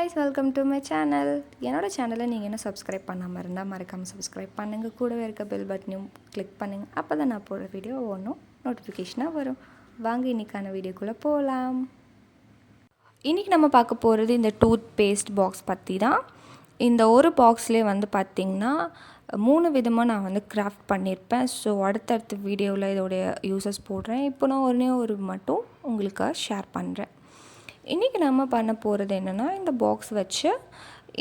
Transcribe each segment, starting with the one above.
guys, welcome to my channel. என்னோட சேனலை நீங்கள் என்ன சப்ஸ்கிரைப் பண்ணாமல் இருந்தால் மறக்காமல் சப்ஸ்கிரைப் பண்ணுங்கள். கூடவே இருக்க பெல் பட்டனையும் கிளிக் பண்ணுங்கள். அப்போ தான் நான் போடுற வீடியோ ஒன்றும் நோட்டிஃபிகேஷனாக வரும். வாங்க இன்றைக்கான வீடியோக்குள்ளே போகலாம். இன்றைக்கி நம்ம பார்க்க போகிறது இந்த டூத் பேஸ்ட் பாக்ஸ் பற்றி தான். இந்த ஒரு பாக்ஸ்லேயே வந்து பார்த்திங்கன்னா 3 விதமாக நான் வந்து கிராஃப்ட் பண்ணியிருப்பேன். ஸோ அடுத்தடுத்த வீடியோவில் இதோடைய யூசஸ் போடுறேன். இப்போ நான் ஒரு மட்டும் உங்களுக்காக ஷேர் பண்ணுறேன். இன்றைக்கி நம்ம பண்ண போகிறது என்னென்னா, இந்த பாக்ஸ் வச்சு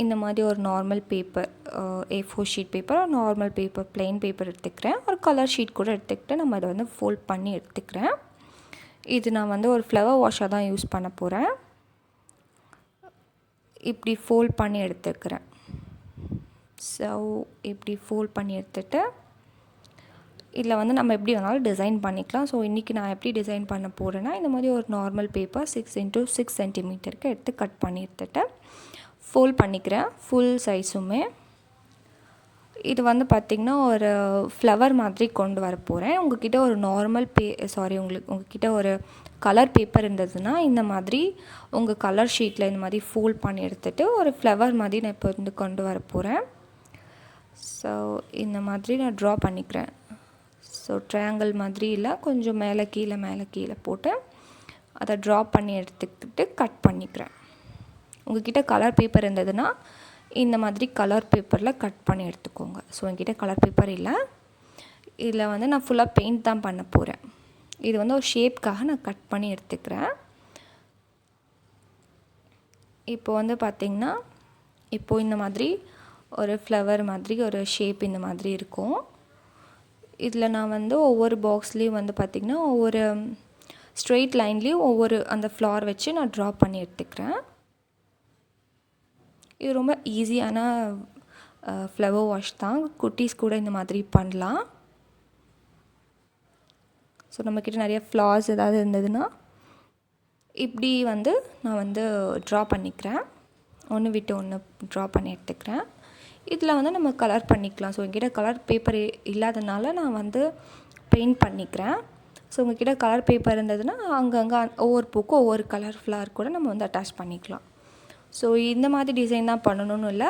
இந்த மாதிரி ஒரு normal paper, A4 sheet paper, ஒரு நார்மல் பேப்பர், ப்ளெயின் பேப்பர் எடுத்துக்கிறேன். ஒரு கலர் ஷீட் கூட எடுத்துக்கிட்டு நம்ம அதை வந்து ஃபோல்ட் பண்ணி எடுத்துக்கிறேன். இது நான் வந்து ஒரு ஃப்ளவர் வாஷாக தான் யூஸ் பண்ண போகிறேன். இப்படி ஃபோல்ட் பண்ணி எடுத்துக்கிறேன். ஸோ இப்படி ஃபோல்ட் பண்ணி எடுத்துகிட்டு இதில் வந்து நம்ம எப்படி வேணாலும் டிசைன் பண்ணிக்கலாம். ஸோ இன்றைக்கி நான் எப்படி டிசைன் பண்ண போகிறேன்னா, இந்த மாதிரி ஒரு நார்மல் பேப்பர் 6x6 சென்டிமீட்டருக்கு எடுத்து கட் பண்ணி எடுத்துகிட்டு ஃபோல்ட் பண்ணிக்கிறேன் ஃபுல் சைஸுமே. இது வந்து பார்த்திங்கன்னா ஒரு ஃப்ளவர் மாதிரி கொண்டு வர போகிறேன். உங்கள்கிட்ட ஒரு நார்மல் உங்கள்கிட்ட ஒரு கலர் பேப்பர் இருந்ததுன்னா இந்த மாதிரி உங்கள் கலர் ஷீட்டில் இந்த மாதிரி ஃபோல்ட் பண்ணி எடுத்துகிட்டு ஒரு ஃப்ளவர் மாதிரி நான் இப்போ வந்து கொண்டு வர போகிறேன். ஸோ இந்த மாதிரி நான் ட்ரா பண்ணிக்கிறேன். ஸோ ட்ரையாங்கிள் மாதிரி இல்லை, கொஞ்சம் மேலே கீழே போட்டு அதை ட்ரா பண்ணி எடுத்துக்கிட்டு கட் பண்ணிக்கிறேன். உங்கள்கிட்ட கலர் பேப்பர் இருந்ததுன்னா இந்த மாதிரி கலர் பேப்பரில் கட் பண்ணி எடுத்துக்கோங்க. ஸோ என்கிட்ட கலர் பேப்பர் இல்லை. இதில் வந்து நான் ஃபுல்லாக பெயிண்ட் தான் பண்ண போகிறேன். இது வந்து ஒரு ஷேப்காக நான் கட் பண்ணி எடுத்துக்கிறேன். இப்போ வந்து பார்த்திங்கன்னா இப்போது இந்த மாதிரி ஒரு ஃப்ளவர் மாதிரி ஒரு ஷேப் இந்த மாதிரி இருக்கும். இதில் நான் வந்து ஒவ்வொரு பாக்ஸ்லேயும் வந்து பார்த்திங்கன்னா ஒவ்வொரு ஸ்ட்ரெயிட் லைன்லேயும் ஒவ்வொரு அந்த ஃப்ளவர் வச்சு நான் ட்ரா பண்ணி எடுத்துக்கிறேன். இது ரொம்ப ஈஸியான ஃப்ளவர் வாஷ் தான். குட்டீஸ் கூட இந்த மாதிரி பண்ணலாம். ஸோ நம்மக்கிட்ட நிறைய ஃப்ளவர்ஸ் ஏதாவது இருந்ததுன்னா இப்படி வந்து நான் வந்து ட்ரா பண்ணிக்கிறேன். ஒன்று விட்டு ஒன்று ட்ரா பண்ணி எடுத்துக்கிறேன். இதில் வந்து நம்ம கலர் பண்ணிக்கலாம். ஸோ என்கிட்ட கலர் பேப்பர் இல்லாதனால நான் வந்து பெயிண்ட் பண்ணிக்கிறேன். ஸோ உங்கள்கிட்ட கலர் பேப்பர் இருந்ததுன்னா அங்கங்கே ஒவ்வொரு பூக்கும் ஒவ்வொரு கலர் ஃப்ளவர் கூட நம்ம வந்து அட்டாச் பண்ணிக்கலாம். ஸோ இந்த மாதிரி டிசைன் தான் பண்ணணும்னு இல்லை.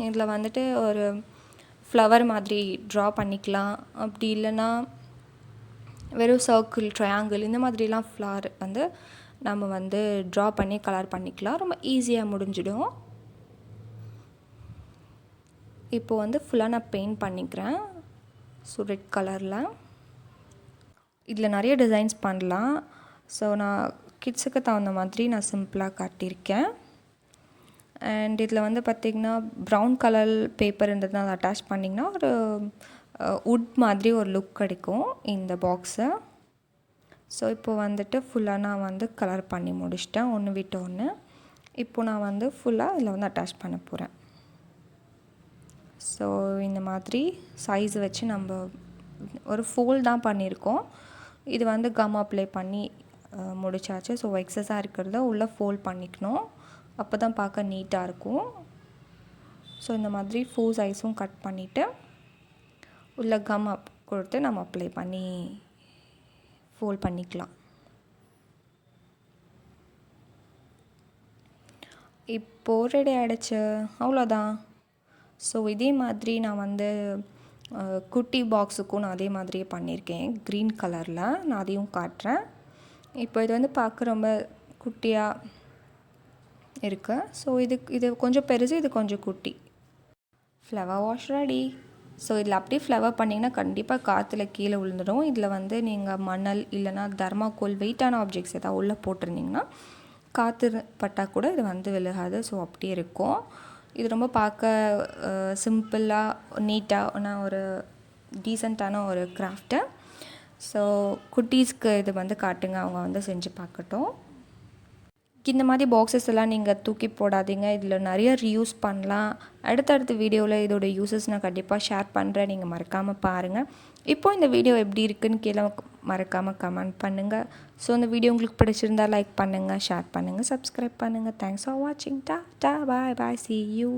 இதில் வந்துட்டு ஒரு ஃப்ளவர் மாதிரி ட்ரா பண்ணிக்கலாம். அப்படி இல்லைன்னா வெறும் சர்க்கிள், ட்ரையாங்கிள் இந்த மாதிரிலாம் ஃப்ளவர் வந்து நம்ம வந்து ட்ரா பண்ணி கலர் பண்ணிக்கலாம். ரொம்ப ஈஸியாக முடிஞ்சிடும். இப்போ வந்து ஃபுல்லாக நான் பெயிண்ட் பண்ணிக்கிறேன். ஸோ ரெட் கலரில் இதில் நிறைய டிசைன்ஸ் பண்ணலாம். ஸோ நான் கிட்ஸுக்கு தகுந்த மாதிரி நான் சிம்பிளாக காட்டியிருக்கேன். அண்ட் இதில் வந்து பார்த்திங்கன்னா ப்ரௌன் கலர் பேப்பர் இருந்ததுன்னா அதை அட்டாச் பண்ணிங்கன்னா ஒரு வுட் மாதிரி ஒரு லுக் கிடைக்கும் இந்த பாக்ஸை. ஸோ இப்போ வந்துட்டு ஃபுல்லாக நான் வந்து கலர் பண்ணி முடிச்சிட்டேன் ஒன்று விட்டு ஒன்று. இப்போ நான் வந்து ஃபுல்லாக இதில் வந்து அட்டாச் பண்ண போகிறேன். ஸோ இந்த மாதிரி சைஸ் வச்சு நம்ம ஒரு ஃபோல்ட் தான் பண்ணியிருக்கோம். இது வந்து கம் அப்ளை பண்ணி முடிச்சாச்சு. ஸோ எக்ஸஸாக இருக்கிறத உள்ளே ஃபோல்ட் பண்ணிக்கணும். அப்போ தான் பார்க்க நீட்டாக இருக்கும். ஸோ இந்த மாதிரி ஃபுல் சைஸும் கட் பண்ணிவிட்டு உள்ளே கம் கொடுத்து நம்ம அப்ளை பண்ணி ஃபோல்ட் பண்ணிக்கலாம். இப்போது ரெடி ஆகிடுச்சு. அவ்வளோதான். ஸோ இதே மாதிரி நான் வந்து குட்டி பாக்ஸுக்கும் நான் அதே மாதிரியே பண்ணியிருக்கேன் க்ரீன் கலரில். நான் அதையும் காட்டுறேன். இப்போ இது வந்து பார்க்க ரொம்ப குட்டியாக இருக்குது. ஸோ இது கொஞ்சம் பெருசு, இது கொஞ்சம் குட்டி. Flower wash ready. ஸோ இதில் அப்படியே ஃப்ளவர் பண்ணிங்கன்னா கண்டிப்பாக காற்றுல கீழே விழுந்துடும். இதில் வந்து நீங்கள் மணல் இல்லைனா தர்மாக்கோல் வெயிட்டான ஆப்ஜெக்ட்ஸ் ஏதாவது உள்ளே போட்டிருந்தீங்கன்னா காற்று பட்டால் கூட இது வந்து விழுகாது. ஸோ அப்படியே இருக்கும். இது ரொம்ப பார்க்க சிம்பிளாக நீட்டான ஒரு டீசெண்டான ஒரு கிராஃப்ட்டு. ஸோ குட்டீஸ்க்கு இது வந்து காட்டுங்க, அவங்க வந்து செஞ்சு பார்க்கட்டும். இந்த மாதிரி பாக்ஸஸ் எல்லாம் நீங்கள் தூக்கி போடாதீங்க. இதில் நிறைய ரீயூஸ் பண்ணலாம். அடுத்தடுத்த வீடியோவில் இதோட யூசஸ் நான் கண்டிப்பாக ஷேர் பண்ணுறேன். நீங்கள் மறக்காமல் பாருங்கள். இப்போது இந்த வீடியோ எப்படி இருக்குதுன்னு கீழே மறக்காமல் கமெண்ட் பண்ணுங்கள். ஸோ இந்த வீடியோ உங்களுக்கு பிடிச்சிருந்தால் லைக் பண்ணுங்கள், ஷேர் பண்ணுங்கள், சப்ஸ்கிரைப் பண்ணுங்கள். தேங்க்ஸ் ஃபார் வாட்சிங். டா பாய் பாய், see you.